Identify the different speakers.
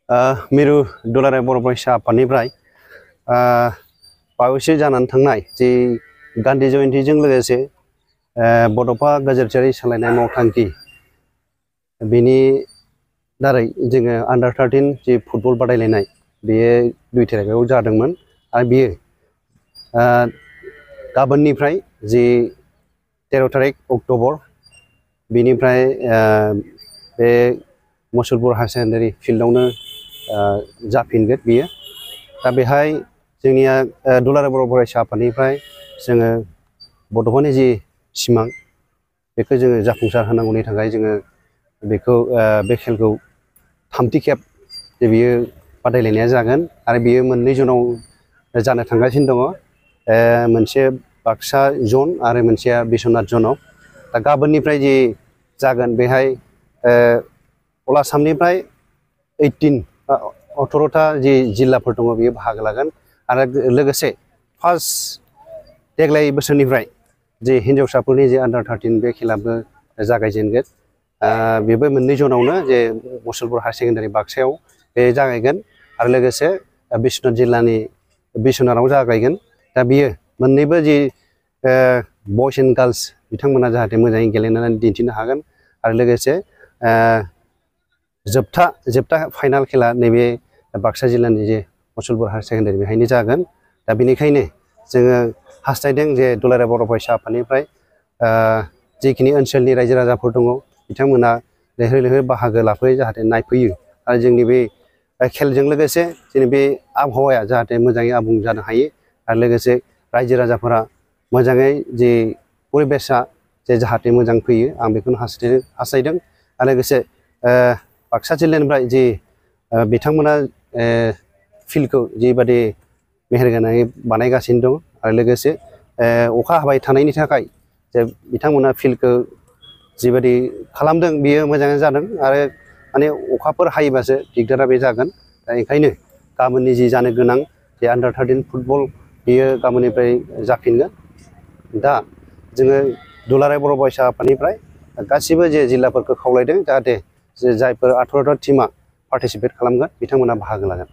Speaker 1: मिरु दुलाराय बर' फरायसा आफादनिफ्राय बावैसो जानानै थांनाय जे गान्धी जयन्तीजों लोगोसे बड'फा गेजेरथियारि सोलायनाय मावथांखि बेनि दारै जोङो आन्डार 13 जे फुटबल बादायलायनाय बेयो 2 तारिखआव जादोंमोन आरो बेयो गाबोननिफ्राय जे 13 तारिख अक्ट'बर बेनिफ्राय बे मुसलपुर हायार सेकेन्डारि फिल्डआवनो जाफिनगोन बियो दा बेहाय जोंनिया दुलाराय बर' फरायसा आफादनिफ्राय जोङो बड'फानि जि सिमां बेखौ जोङो जाफुंसार होनांगौनि थाखाय जोङो बेखौ बे खेलखौ थामथि खेब जे बियो बादायलायनाया जागोन आरो बियो मोननै जनाव जानो थांगासिनो दङ मोनसे बाक्सा जन आरो मोनसेया बिश्वनाथ जनाव दा गाबोननिफ्राय जि जागोन बेहाय अल आसामनिफ्राय 18टा जि जिल्लाफोर दङ बेयो बाहागो लागोन आरो लोगोसे फार्स्ट देग्लाय बोसोरनिफ्राय जे हिन्जावसाफोरनि जे आन्डार 13 बे खेलाबो जागायजेनगोन बेबो मोननै जनावनो जे मुसलपुर हायार सेकेन्डारि बाक्सायाव बे जागायगोन आरो लोगोसे बिश्वनाथ जिल्लानि बिश्वनाथाव जागायगोन दा बियो मोननैबो जि बयस एन्ड गार्लस बिथांमोना जाहाथे मोजाङै गेलेनानै दिन्थिनो हागोन आरो लोगोसे जोबथा फाइनाल खेला नैबे बाक्सा जिल्लानि जे मुसलपुर हायार सेकेन्डारि बेहायनो जागोन दा बेनिखायनो जोङो हास्थायदों जे दुलाराय बर' फरायसा आफादनिफ्राय जिखिनि ओनसोलनि रायजो राजाफोर दङ बिथांमोना लैहोर लैहोर बाहागो लाफैयो जाहाथे नायफैयो आरो जोंनि बे खेलजों लोगोसे जोंनि बे आबहावाया जाहाथे मोजाङै आबुं जानो हायो आरो लोगोसे रायजो राजाफोरा मोजाङै जे परिबेसा जे जाहाथे मोजां फैयो आं बेखौनो हास्थायदों आरो लोगोसे बाक्सा जिल्लानिफ्राय जि बिथांमोना फिल्डखौ जिबादि मेहेरगोनाङै बानायगासिनो दं आरो लोगोसे अखा हाबाय थानायनि थाखाय जे बिथांमोना फिल्डखौ जिबादि खालामदों बियो मोजाङै जादों आरो माने अखाफोर हायोबासो दिगदारा बे जागोन दा ओंखायनो गाबोननि जि जानो गोनां जे आन्डार 13 फुटबल बियो गाबोननिफ्राय जाफिनगोन दा जोङो दुलाराय बर' फरायसा आफादनिफ्राय गासिबो जे जिल्लाफोरखौ खावलायदों जाहाथे जे जायफोर 18टा टीमा पार्टिसिपेट खालामगोन बिथांमोना बाहागो लागोन।